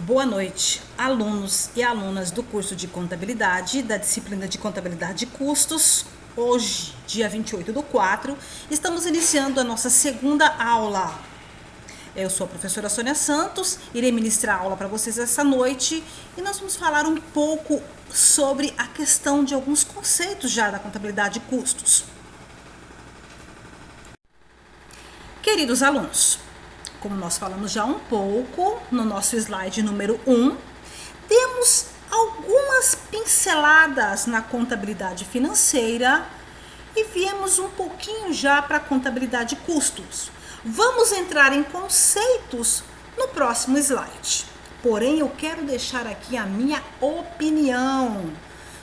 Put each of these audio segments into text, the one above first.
Boa noite, alunos e alunas do curso de Contabilidade, da disciplina de Contabilidade de Custos. Hoje, dia 28/4, estamos iniciando a nossa segunda aula. Eu sou a professora Sônia Santos, irei ministrar a aula para vocês essa noite e nós vamos falar um pouco sobre a questão de alguns conceitos já da contabilidade de custos. Queridos alunos, como nós falamos já um pouco no nosso slide número 1, temos algumas pinceladas na contabilidade financeira e viemos um pouquinho já para a contabilidade de custos. Vamos entrar em conceitos no próximo slide. Porém, eu quero deixar aqui a minha opinião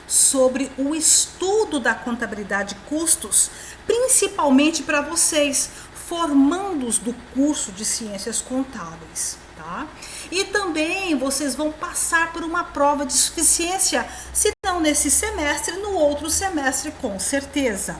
sobre o estudo da contabilidade de custos, principalmente para vocês, formandos do curso de Ciências Contábeis, tá? E também vocês vão passar por uma prova de suficiência, se não nesse semestre, no outro semestre, com certeza.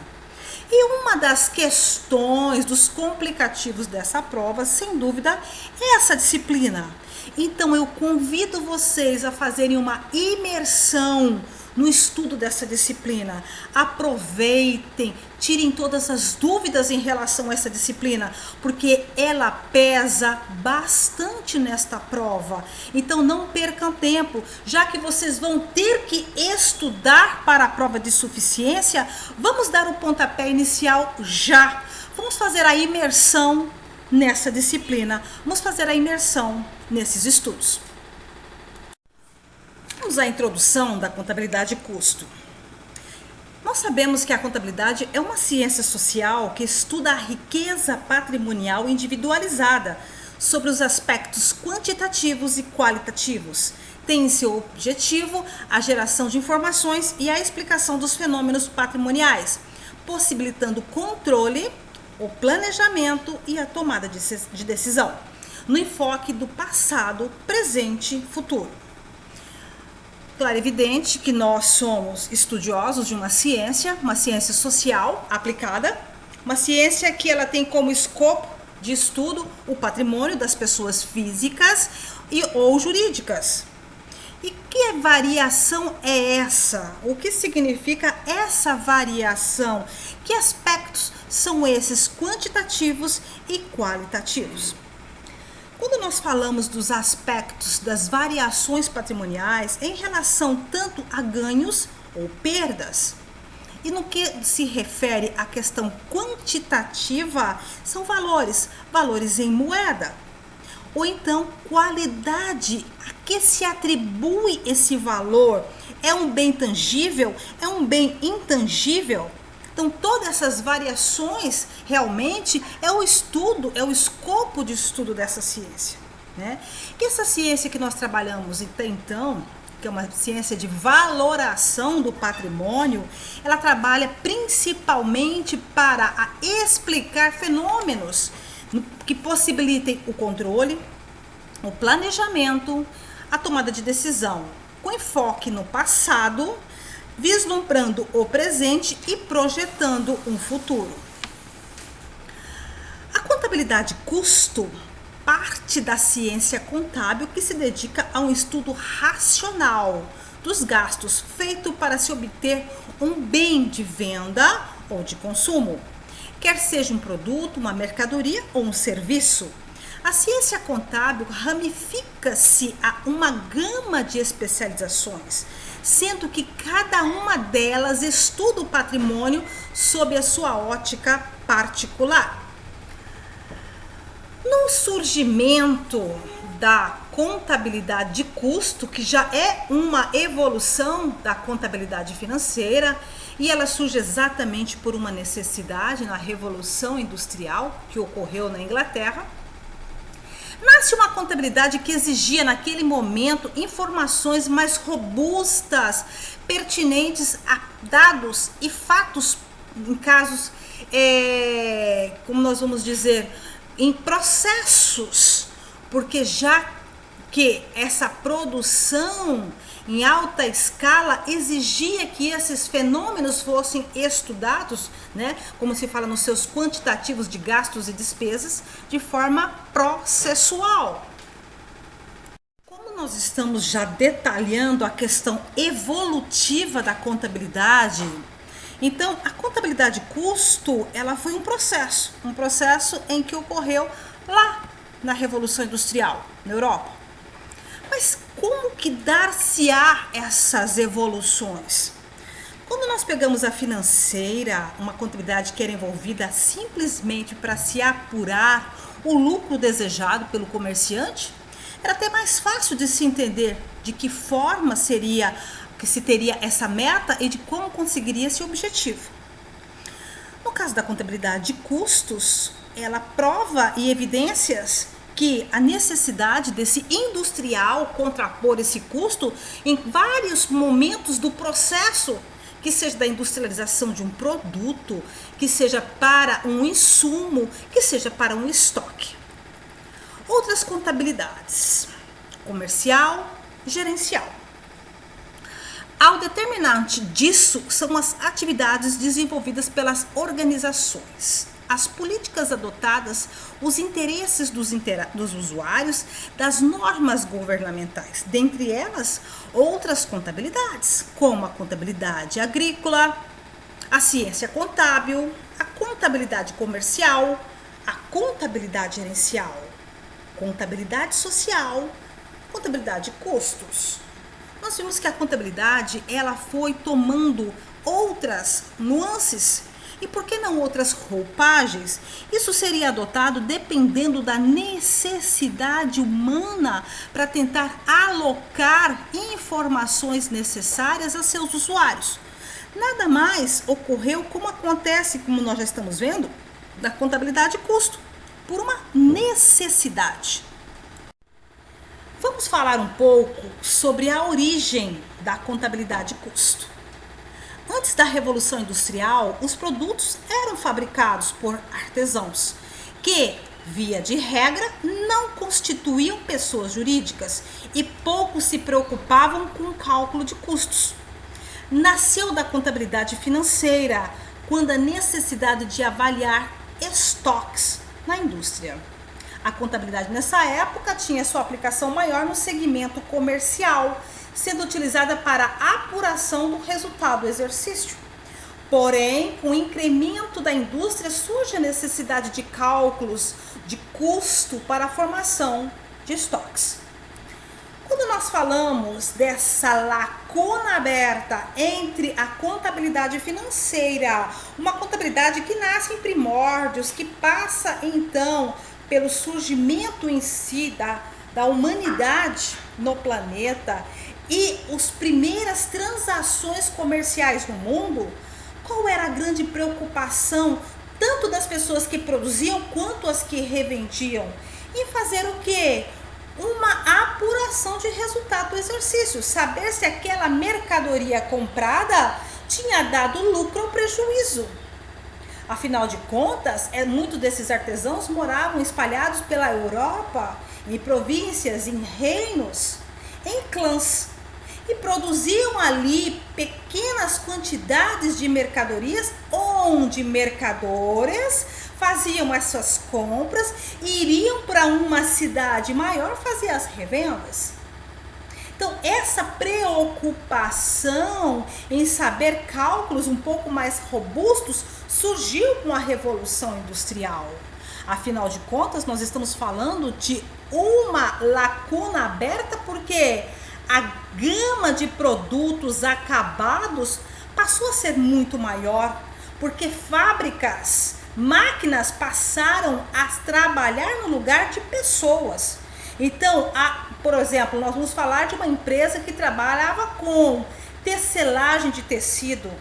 E uma das questões, dos complicativos dessa prova, sem dúvida, é essa disciplina. Então, eu convido vocês a fazerem uma imersão no estudo dessa disciplina. Aproveitem, tirem todas as dúvidas em relação a essa disciplina, porque ela pesa bastante nesta prova. Então não percam tempo, já que vocês vão ter que estudar para a prova de suficiência, vamos dar o pontapé inicial já. Vamos fazer a imersão nessa disciplina, vamos fazer a imersão nesses estudos. Vamos à introdução da contabilidade de custo. Nós sabemos que a contabilidade é uma ciência social que estuda a riqueza patrimonial individualizada sobre os aspectos quantitativos e qualitativos. Tem em seu objetivo a geração de informações e a explicação dos fenômenos patrimoniais, possibilitando o controle, o planejamento e a tomada de decisão, no enfoque do passado, presente e futuro. Claro, é evidente que nós somos estudiosos de uma ciência social aplicada, uma ciência que ela tem como escopo de estudo o patrimônio das pessoas físicas ou jurídicas. E que variação é essa? O que significa essa variação? Que aspectos são esses quantitativos e qualitativos? Quando nós falamos dos aspectos das variações patrimoniais em relação tanto a ganhos ou perdas, e no que se refere à questão quantitativa, são valores em moeda, ou então qualidade, a que se atribui esse valor, é um bem tangível, é um bem intangível? Então, todas essas variações realmente é o estudo, é o escopo de estudo dessa ciência, né? E essa ciência que nós trabalhamos até então, que é uma ciência de valoração do patrimônio, ela trabalha principalmente para explicar fenômenos que possibilitem o controle, o planejamento, a tomada de decisão, com enfoque no passado, vislumbrando o presente e projetando um futuro. A contabilidade custo parte da ciência contábil que se dedica a um estudo racional dos gastos feito para se obter um bem de venda ou de consumo, quer seja um produto, uma mercadoria ou um serviço. A ciência contábil ramifica-se a uma gama de especializações, sendo que cada uma delas estuda o patrimônio sob a sua ótica particular. No surgimento da contabilidade de custo, que já é uma evolução da contabilidade financeira, e ela surge exatamente por uma necessidade na Revolução Industrial que ocorreu na Inglaterra, nasce uma contabilidade que exigia naquele momento informações mais robustas, pertinentes a dados e fatos em casos, como nós vamos dizer, em processos, porque já que essa produção em alta escala exigia que esses fenômenos fossem estudados, né, como se fala nos seus quantitativos de gastos e despesas, de forma processual. Como nós estamos já detalhando a questão evolutiva da contabilidade, então a contabilidade custo, ela foi um processo em que ocorreu lá na Revolução Industrial, na Europa. Mas como que dar-se-á essas evoluções? Quando nós pegamos a financeira, uma contabilidade que era envolvida simplesmente para se apurar o lucro desejado pelo comerciante, era até mais fácil de se entender de que forma seria que se teria essa meta e de como conseguiria esse objetivo. No caso da contabilidade de custos, ela prova e evidências que a necessidade desse industrial contrapor esse custo em vários momentos do processo, que seja da industrialização de um produto, que seja para um insumo, que seja para um estoque. Outras contabilidades: comercial, gerencial. Ao determinante disso são as atividades desenvolvidas pelas organizações, as políticas adotadas, os interesses dos usuários, das normas governamentais, dentre elas outras contabilidades, como a contabilidade agrícola, a ciência contábil, a contabilidade comercial, a contabilidade gerencial, contabilidade social, contabilidade de custos. Nós vimos que a contabilidade, ela foi tomando outras nuances e por que não outras roupagens? Isso seria adotado dependendo da necessidade humana para tentar alocar informações necessárias a seus usuários. Nada mais ocorreu como acontece, como nós já estamos vendo, da contabilidade custo, por uma necessidade. Vamos falar um pouco sobre a origem da contabilidade custo. Antes da Revolução Industrial, os produtos eram fabricados por artesãos, que, via de regra, não constituíam pessoas jurídicas e pouco se preocupavam com o cálculo de custos. Nasceu da contabilidade financeira, quando a necessidade de avaliar estoques na indústria. A contabilidade nessa época tinha sua aplicação maior no segmento comercial, sendo utilizada para a apuração do resultado do exercício. Porém, com o incremento da indústria, surge a necessidade de cálculos de custo para a formação de estoques. Quando nós falamos dessa lacuna aberta entre a contabilidade financeira, uma contabilidade que nasce em primórdios, que passa então pelo surgimento em si da humanidade no planeta e as primeiras transações comerciais no mundo, qual era a grande preocupação tanto das pessoas que produziam quanto as que revendiam? Em fazer o quê? Uma apuração de resultado do exercício, saber se aquela mercadoria comprada tinha dado lucro ou prejuízo. Afinal de contas, muitos desses artesãos moravam espalhados pela Europa, em províncias, em reinos, em clãs, e produziam ali pequenas quantidades de mercadorias, onde mercadores faziam essas compras e iriam para uma cidade maior fazer as revendas. Então, essa preocupação em saber cálculos um pouco mais robustos surgiu com a Revolução Industrial. Afinal de contas, nós estamos falando de uma lacuna aberta porque a gama de produtos acabados passou a ser muito maior, porque fábricas, máquinas passaram a trabalhar no lugar de pessoas. Então, por exemplo, nós vamos falar de uma empresa que trabalhava com tecelagem de tecido,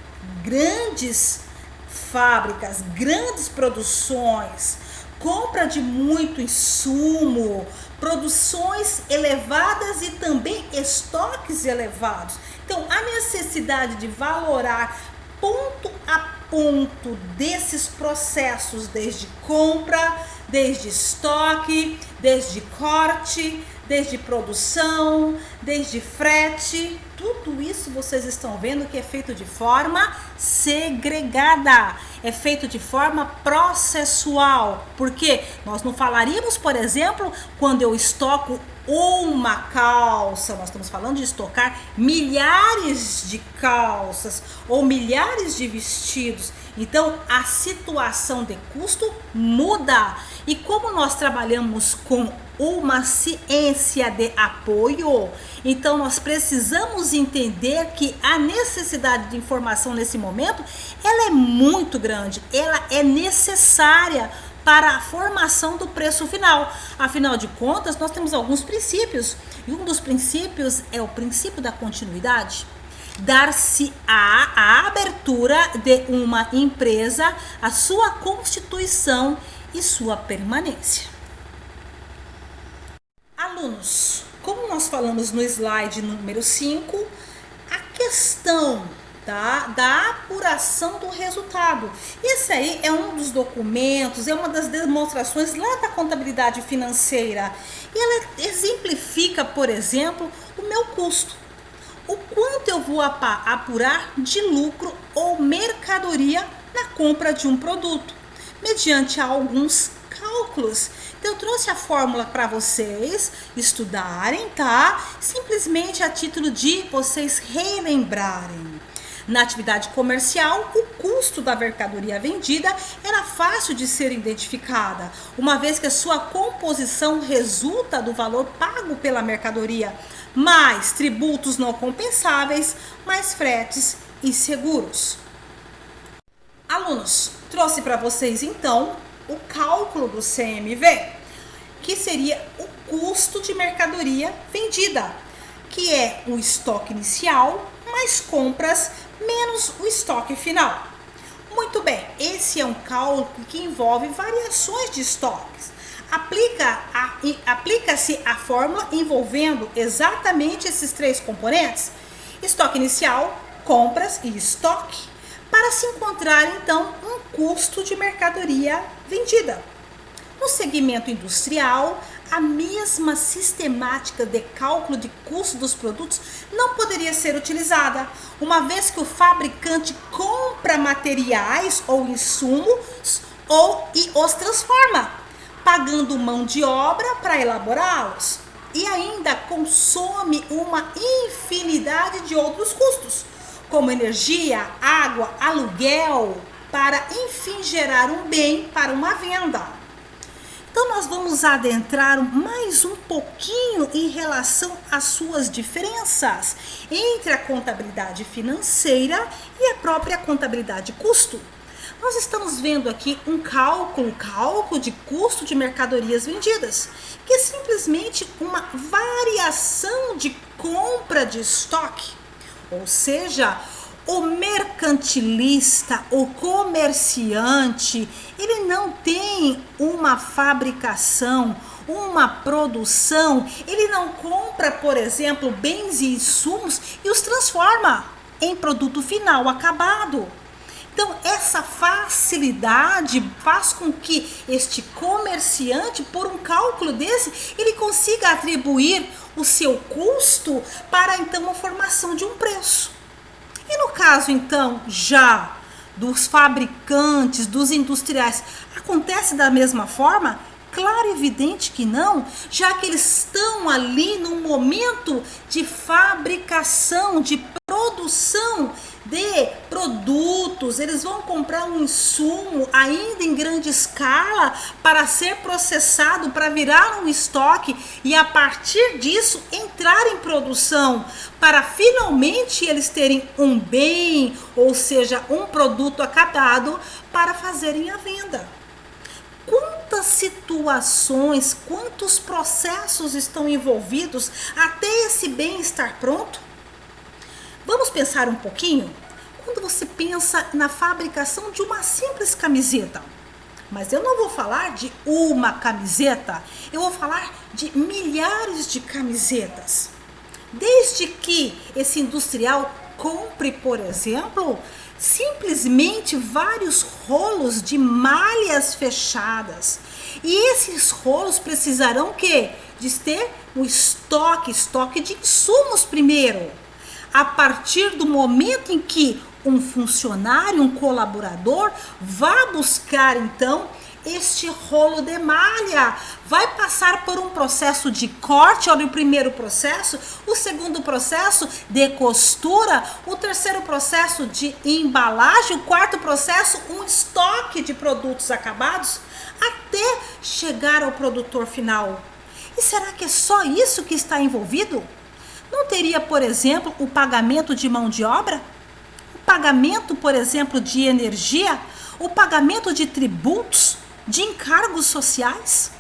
grandes fábricas, grandes produções, compra de muito insumo, produções elevadas e também estoques elevados. Então, a necessidade de valorar ponto a ponto desses processos, desde compra, desde estoque, desde corte, desde produção, desde frete, tudo isso vocês estão vendo que é feito de forma segregada, é feito de forma processual, porque nós não falaríamos, por exemplo, quando eu estoco uma calça, nós estamos falando de estocar milhares de calças ou milhares de vestidos. Então a situação de custo muda. E como nós trabalhamos com uma ciência de apoio, então nós precisamos entender que a necessidade de informação nesse momento, ela é muito grande, ela é necessária para a formação do preço final. Afinal de contas, nós temos alguns princípios, e um dos princípios é o princípio da continuidade. Dar-se a abertura de uma empresa, a sua constituição e sua permanência. Alunos, como nós falamos no slide número 5, a questão da apuração do resultado. Esse aí é um dos documentos, é uma das demonstrações lá da contabilidade financeira. E ela exemplifica, por exemplo, o meu custo. O quanto eu vou apurar de lucro ou mercadoria na compra de um produto, mediante alguns cálculos. Então eu trouxe a fórmula para vocês estudarem, tá? Simplesmente a título de vocês relembrarem. Na atividade comercial, o custo da mercadoria vendida era fácil de ser identificada, uma vez que a sua composição resulta do valor pago pela mercadoria, mais tributos não compensáveis, mais fretes e seguros. Alunos, trouxe para vocês então o cálculo do CMV, que seria o custo de mercadoria vendida, que é o estoque inicial mais compras menos o estoque final. Muito bem, esse é um cálculo que envolve variações de estoques. Aplica-se a fórmula envolvendo exatamente esses três componentes: estoque inicial, compras e estoque, para se encontrar então um custo de mercadoria vendida. No segmento industrial, a mesma sistemática de cálculo de custo dos produtos não poderia ser utilizada, uma vez que o fabricante compra materiais ou insumos e os transforma, pagando mão de obra para elaborá-los, e ainda consome uma infinidade de outros custos, como energia, água, aluguel, para enfim gerar um bem para uma venda. Então nós vamos adentrar mais um pouquinho em relação às suas diferenças entre a contabilidade financeira e a própria contabilidade custo. Nós estamos vendo aqui um cálculo de custo de mercadorias vendidas, que é simplesmente uma variação de compra de estoque, ou seja, o mercantilista, o comerciante, ele não tem uma fabricação, uma produção, ele não compra, por exemplo, bens e insumos e os transforma em produto final acabado. Então, essa facilidade faz com que este comerciante, por um cálculo desse, ele consiga atribuir o seu custo para, então, a formação de um preço. E no caso, então, já dos fabricantes, dos industriais, acontece da mesma forma? Claro, evidente que não, já que eles estão ali no momento de fabricação, de produção de produtos. Eles vão comprar um insumo ainda em grande escala para ser processado, para virar um estoque e a partir disso entrar em produção, para finalmente eles terem um bem, ou seja, um produto acabado para fazerem a venda. Quantas situações, quantos processos estão envolvidos até esse bem estar pronto? Vamos pensar um pouquinho? Quando você pensa na fabricação de uma simples camiseta, mas eu não vou falar de uma camiseta, eu vou falar de milhares de camisetas. Desde que esse industrial compre, por exemplo, simplesmente vários rolos de malhas fechadas. E esses rolos precisarão de ter um estoque de insumos primeiro. A partir do momento em que um funcionário, um colaborador, vá buscar então este rolo de malha. Vai passar por um processo de corte, olha o primeiro processo, o segundo processo de costura, o terceiro processo de embalagem, o quarto processo, um estoque de produtos acabados, até chegar ao produtor final. E será que é só isso que está envolvido? Não teria, por exemplo, o pagamento de mão de obra? O pagamento, por exemplo, de energia? O pagamento de tributos? De encargos sociais?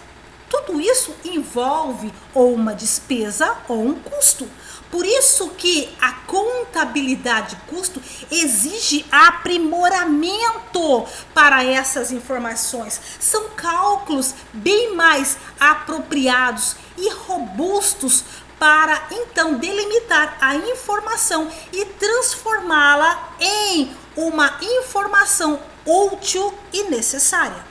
Tudo isso envolve ou uma despesa ou um custo. Por isso que a contabilidade de custo exige aprimoramento para essas informações. São cálculos bem mais apropriados e robustos para então delimitar a informação e transformá-la em uma informação útil e necessária.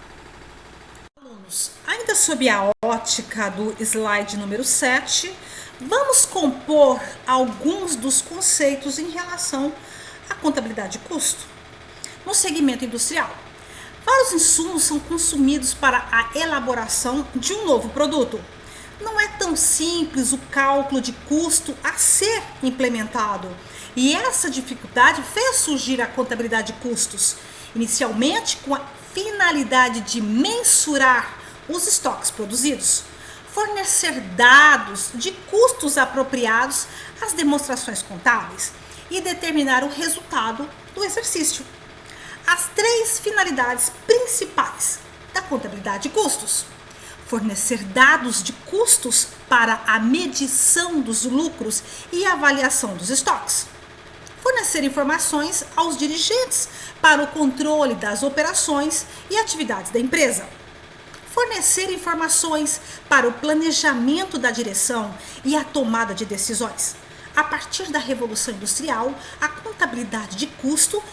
Alunos, ainda sob a ótica do slide número 7, vamos compor alguns dos conceitos em relação à contabilidade de custo. No segmento industrial, vários insumos são consumidos para a elaboração de um novo produto. Não é tão simples o cálculo de custo a ser implementado. E essa dificuldade fez surgir a contabilidade de custos, inicialmente com a finalidade de mensurar os estoques produzidos, fornecer dados de custos apropriados às demonstrações contábeis e determinar o resultado do exercício. As três finalidades principais da contabilidade de custos: fornecer dados de custos para a medição dos lucros e avaliação dos estoques, fornecer informações aos dirigentes para o controle das operações e atividades da empresa, fornecer informações para o planejamento da direção e a tomada de decisões. A partir da Revolução Industrial, a contabilidade de custo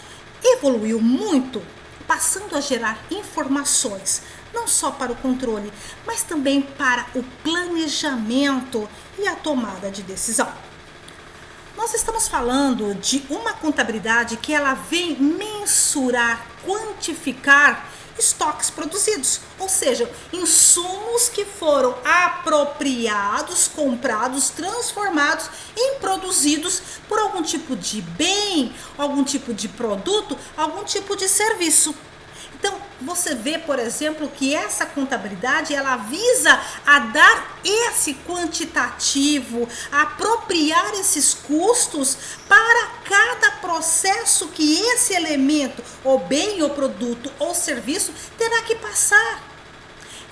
evoluiu muito, passando a gerar informações não só para o controle, mas também para o planejamento e a tomada de decisão. Nós estamos falando de uma contabilidade que ela vem mensurar, quantificar estoques produzidos, ou seja, insumos que foram apropriados, comprados, transformados em produzidos por algum tipo de bem, algum tipo de produto, algum tipo de serviço. Então, você vê, por exemplo, que essa contabilidade, ela visa a dar esse quantitativo, a apropriar esses custos para cada processo que esse elemento, ou bem, ou produto, ou serviço, terá que passar.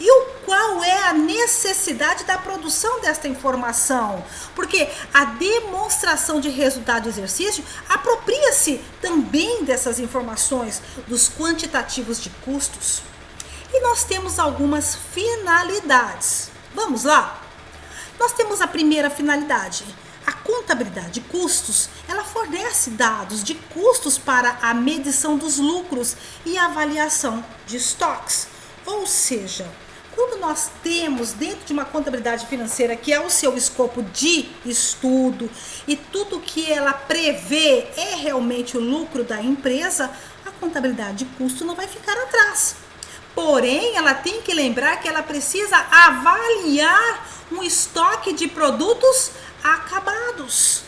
E qual é a necessidade da produção desta informação? Porque a demonstração de resultado de exercício apropria-se também dessas informações, dos quantitativos de custos. E nós temos algumas finalidades. Vamos lá? Nós temos a primeira finalidade. A contabilidade de custos, ela fornece dados de custos para a medição dos lucros e avaliação de estoques. Ou seja, quando nós temos dentro de uma contabilidade financeira, que é o seu escopo de estudo, e tudo que ela prevê é realmente o lucro da empresa, a contabilidade de custo não vai ficar atrás. Porém, ela tem que lembrar que ela precisa avaliar um estoque de produtos acabados.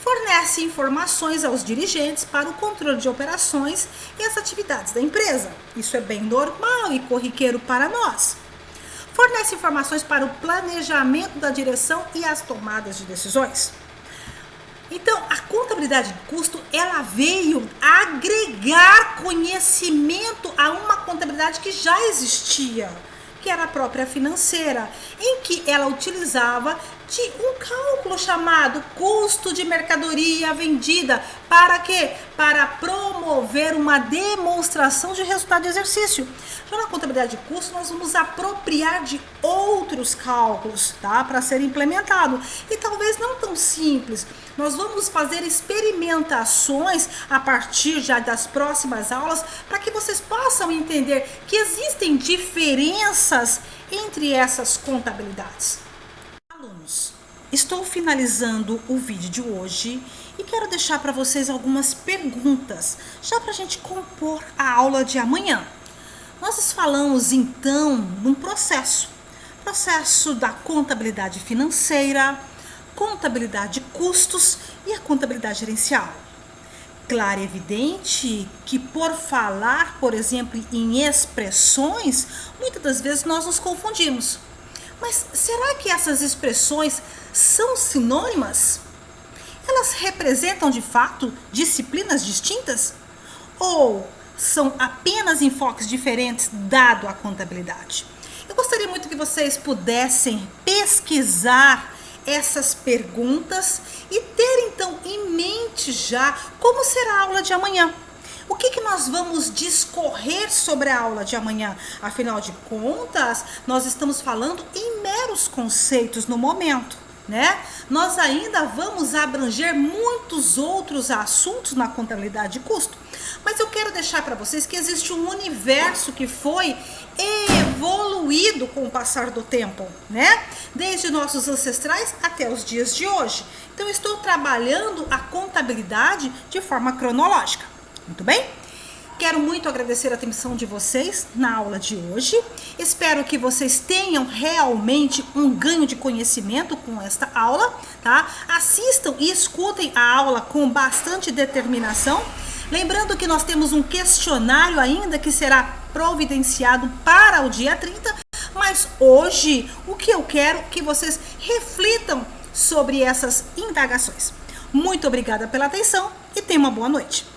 Fornece informações aos dirigentes para o controle de operações e as atividades da empresa. Isso é bem normal e corriqueiro para nós. Fornece informações para o planejamento da direção e as tomadas de decisões. Então, a contabilidade de custo, ela veio agregar conhecimento a uma contabilidade que já existia, que era a própria financeira, em que ela utilizava de um cálculo chamado custo de mercadoria vendida. Para quê? Para promover uma demonstração de resultado de exercício. Já na contabilidade de custo, nós vamos apropriar de outros cálculos, tá? Para ser implementado. E talvez não tão simples. Nós vamos fazer experimentações a partir já das próximas aulas, para que vocês possam entender que existem diferenças entre essas contabilidades. Alunos, estou finalizando o vídeo de hoje e quero deixar para vocês algumas perguntas, já para a gente compor a aula de amanhã. Nós falamos então num processo da contabilidade financeira, contabilidade de custos e a contabilidade gerencial. Claro e evidente que por falar, por exemplo, em expressões, muitas das vezes nós nos confundimos. Mas será que essas expressões são sinônimas? Elas representam de fato disciplinas distintas? Ou são apenas enfoques diferentes dado a contabilidade? Eu gostaria muito que vocês pudessem pesquisar essas perguntas e ter então em mente já como será a aula de amanhã. O que nós vamos discorrer sobre a aula de amanhã? Afinal de contas, nós estamos falando em meros conceitos no momento, né? Nós ainda vamos abranger muitos outros assuntos na contabilidade de custo, mas eu quero deixar para vocês que existe um universo que foi evoluído com o passar do tempo, né? Desde nossos ancestrais até os dias de hoje. Então, eu estou trabalhando a contabilidade de forma cronológica. Muito bem? Quero muito agradecer a atenção de vocês na aula de hoje. Espero que vocês tenham realmente um ganho de conhecimento com esta aula, tá? Assistam e escutem a aula com bastante determinação. Lembrando que nós temos um questionário ainda que será providenciado para o dia 30, mas hoje o que eu quero é que vocês reflitam sobre essas indagações. Muito obrigada pela atenção e tenham uma boa noite.